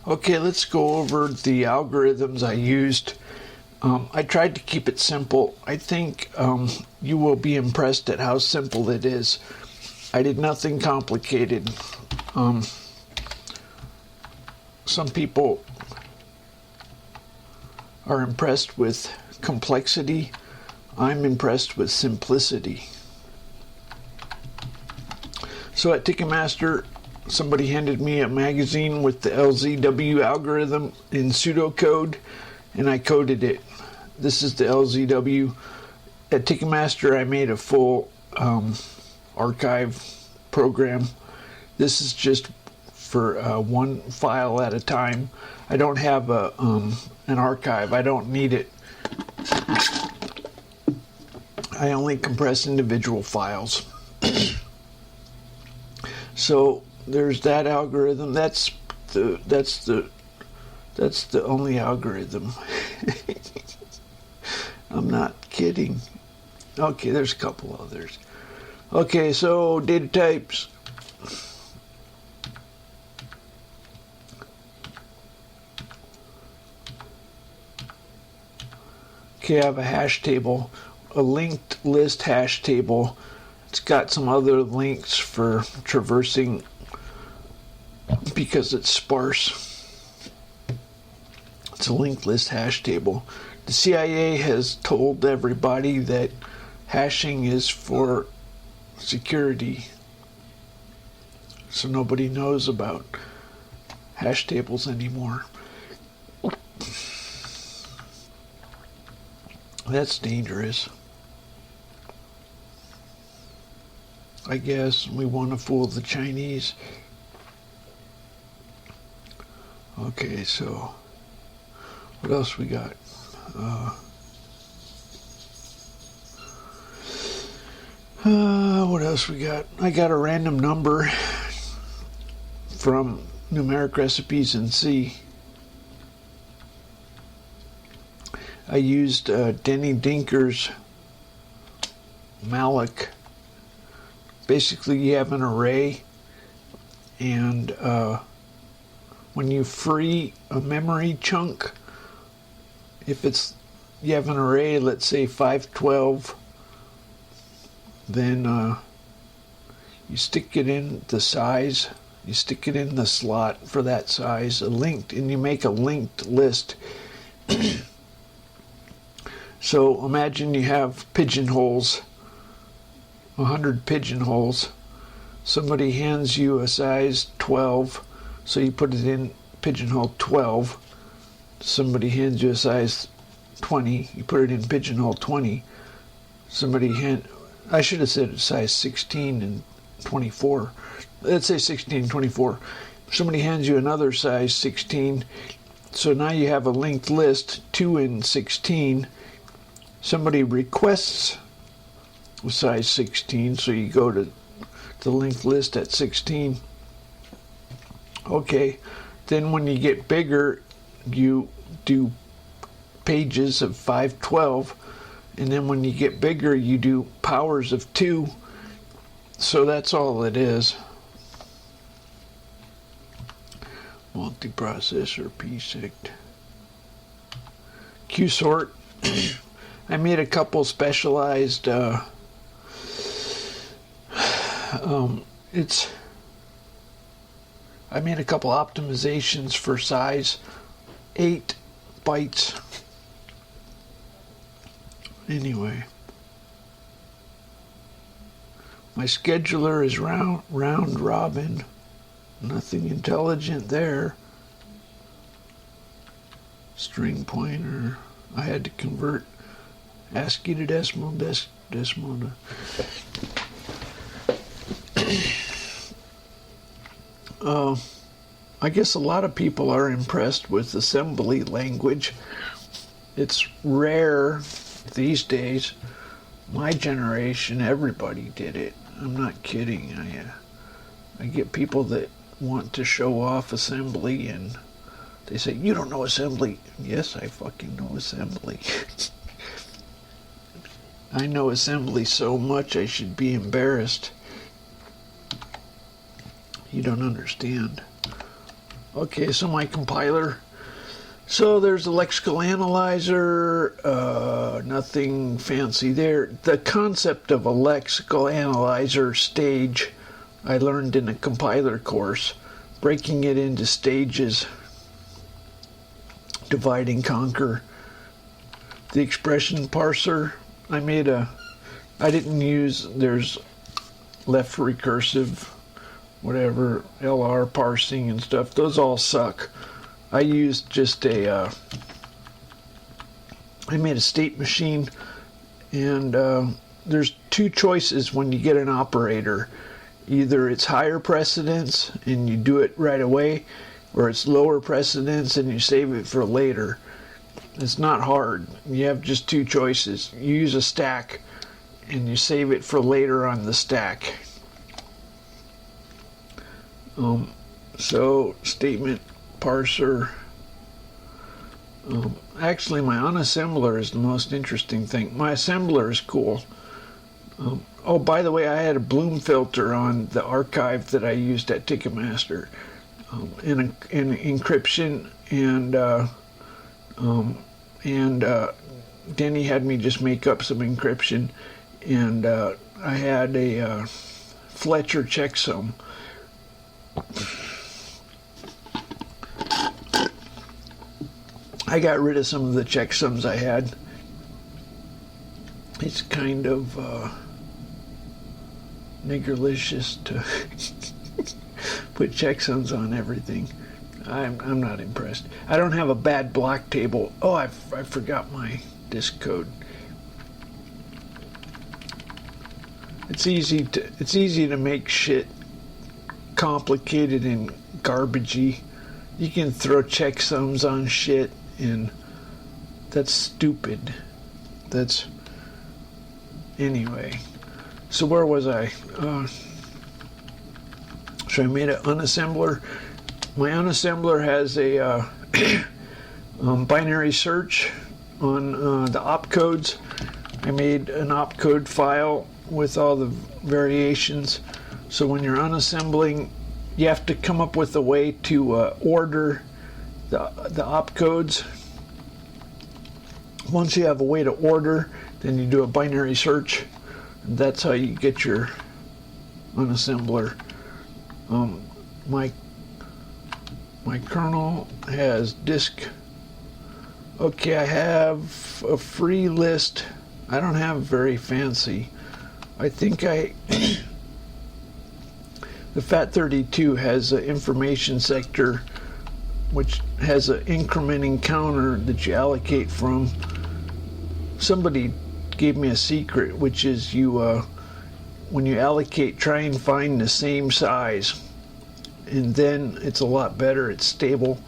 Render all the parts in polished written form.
Okay, let's go over the algorithms I used. I tried to keep it simple. I think you will be impressed at how simple it is. I did nothing complicated. Some people are impressed with complexity. I'm impressed with simplicity. So at Ticketmaster, somebody handed me a magazine with the LZW algorithm in pseudocode, and I coded it. This is the LZW. At Ticketmaster, I made a full archive program. This is just for one file at a time. I don't have an archive. I don't need it. I only compress individual files. So there's that algorithm. That's the only algorithm. I'm not kidding. Okay, there's a couple others. Okay, so data types. Okay, I have a hash table, a linked list hash table. It's got some other links for traversing because it's sparse. It's a linked list hash table. The CIA has told everybody that hashing is for security, so nobody knows about hash tables anymore. That's dangerous. I guess we want to fool the Chinese. Okay, so what else we got? What else we got? I got a random number from numeric recipes in C. I used Denny Dinker's malloc. Basically, you have an array, and when you free a memory chunk, if you have an array, let's say 512, then you stick it in the size, you stick it in the slot for that size, and you make a linked list. So imagine you have pigeonholes, 100 pigeonholes. Somebody hands you a size 12, so you put it in pigeonhole 12. Somebody hands you a size 20, you put it in pigeonhole 20. I should have said size 16 and 24. Let's say 16 and 24. Somebody hands you another size 16, so now you have a linked list, 2 and 16. Somebody requests a size 16, so you go to the linked list at 16. Okay, then when you get bigger, you do pages of 512, and then when you get bigger, you do powers of 2. So that's all it is. Multiprocessor psect. Qsort. I made a couple specialized I made a couple optimizations for size 8 bytes. Anyway, my scheduler is round robin. Nothing intelligent there. String pointer. I had to convert ASCII to decimal to I guess a lot of people are impressed with assembly language. It's rare these days. My generation, everybody did it. I'm not kidding. I get people that want to show off assembly, and they say, "You don't know assembly." Yes, I fucking know assembly. I know assembly so much I should be embarrassed. You don't understand. Okay, so my compiler. So there's a lexical analyzer, nothing fancy there. The concept of a lexical analyzer stage I learned in a compiler course, breaking it into stages, divide and conquer. The expression parser, I didn't use, there's left recursive, whatever, LR parsing and stuff. Those all suck. I used just I made a state machine, and there's two choices when you get an operator. Either it's higher precedence and you do it right away, or it's lower precedence and you save it for later. It's not hard. You have just two choices. You use a stack and you save it for later on the stack. So statement parser. Actually, my unassembler is the most interesting thing. My assembler is cool. Oh, by the way, I had a Bloom filter on the archive that I used at Ticketmaster, in encryption, and Denny had me just make up some encryption, and I had a Fletcher checksum. I got rid of some of the checksums I had. It's kind of niggerlicious to put checksums on everything. I'm not impressed. I don't have a bad block table. Oh, I forgot my disk code. It's easy to make shit complicated and garbagey. You can throw checksums on shit, and that's stupid. That's anyway. So where was I? So I made an unassembler. My unassembler has a binary search on the opcodes. I made an opcode file with all the variations. So when you're unassembling, you have to come up with a way to order the opcodes. Once you have a way to order, then you do a binary search. And that's how you get your unassembler. My kernel has disk. Okay, I have a free list. I don't have very fancy. I think the FAT32 has an information sector which has an incrementing counter that you allocate from. Somebody gave me a secret, which is when you allocate, try and find the same size, and then it's a lot better. It's stable.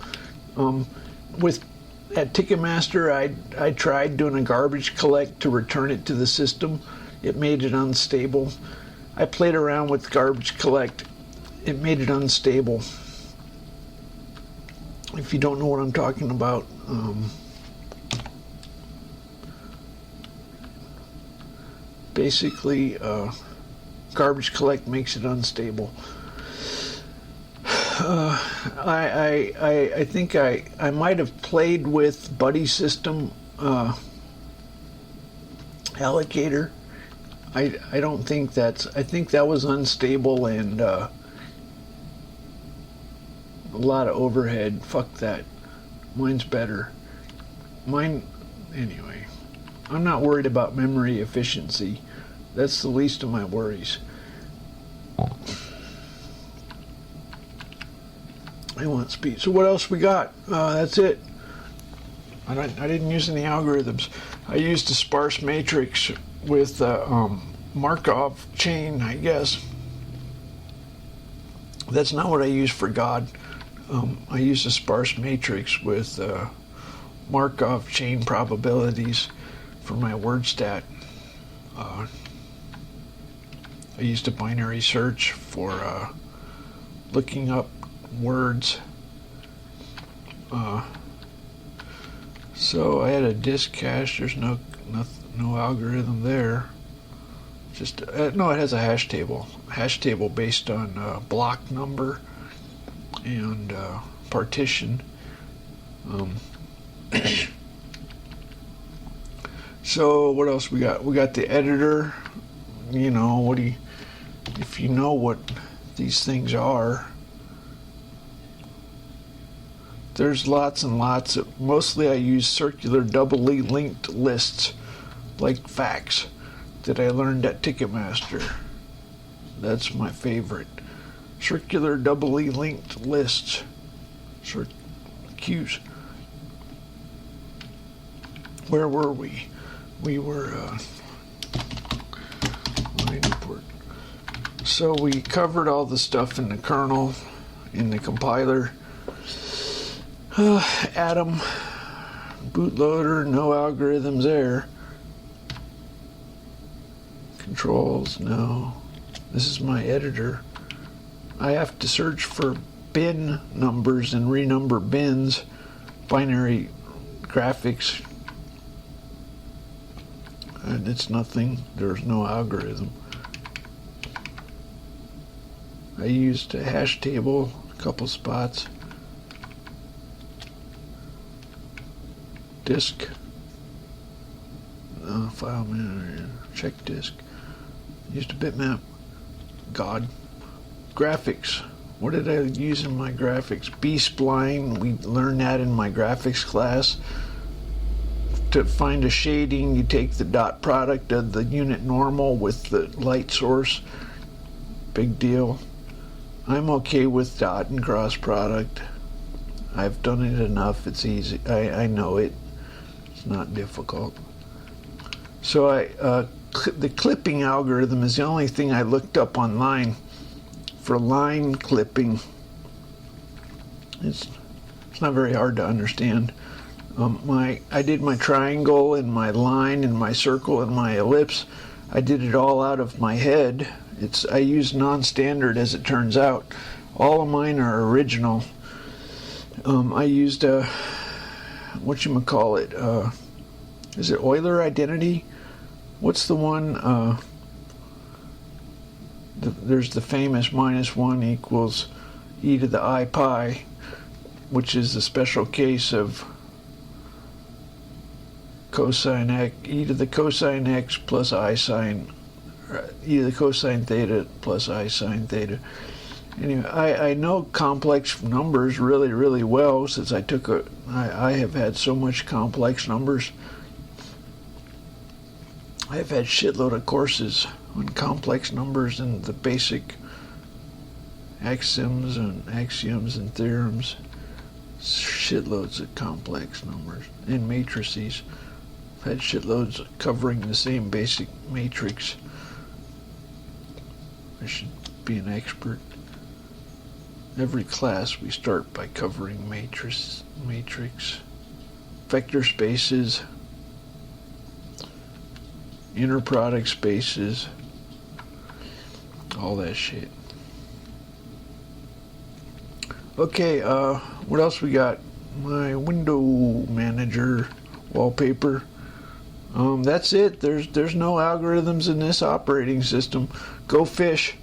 At Ticketmaster, I tried doing a garbage collect to return it to the system. It made it unstable. I played around with garbage collect. It made it unstable. If you don't know what I'm talking about, basically, garbage collect makes it unstable. I think I might have played with Buddy System allocator. I don't think I think that was unstable and a lot of overhead. Fuck that. Mine's better. Anyway. I'm not worried about memory efficiency. That's the least of my worries. I want speed. So what else we got? That's it. I didn't use any algorithms. I used a sparse matrix with Markov chain, I guess. That's not what I use for God. I used a sparse matrix with Markov chain probabilities for my word stat. I used a binary search for looking up words. So I had a disk cache. There's no algorithm there. Just no, it has a hash table. Hash table based on block number and partition. So what else we got? We got the editor. You know, if you know what these things are, there's lots and lots of, mostly I use circular doubly linked lists like facts that I learned at Ticketmaster. That's my favorite. Circular doubly linked lists. Q's. Where were we? We were so we covered all the stuff in the kernel, in the compiler. Atom, bootloader, no algorithms there. Controls, no. This is my editor. I have to search for bin numbers and renumber bins, binary graphics, and it's nothing. There's no algorithm. I used a hash table, a couple spots. Disk, file manager, check disk. Used a bitmap. God. Graphics. What did I use in my graphics? B-spline. We learned that in my graphics class. To find a shading, you take the dot product of the unit normal with the light source. Big deal. I'm okay with dot and cross product. I've done it enough. It's easy. I know it. It's not difficult. So the clipping algorithm is the only thing I looked up online for line clipping. It's not very hard to understand. I did my triangle and my line and my circle and my ellipse. I did it all out of my head. I use non-standard, as it turns out. All of mine are original. I used whatchamacallit, is it Euler identity? What's the one, there's the famous -1 equals e to the I pi, which is the special case of cosine x, e to the cosine x plus I sine, e to the cosine theta plus I sine theta. Anyway, I know complex numbers really, really well since I have had so much complex numbers. I've had shitload of courses on complex numbers and the basic axioms and theorems. Shitloads of complex numbers and matrices. I've had shitloads covering the same basic matrix. I should be an expert. Every class we start by covering matrix, vector spaces, inner product spaces, all that shit. Okay, what else we got? My window manager wallpaper. That's it. There's no algorithms in this operating system. Go fish.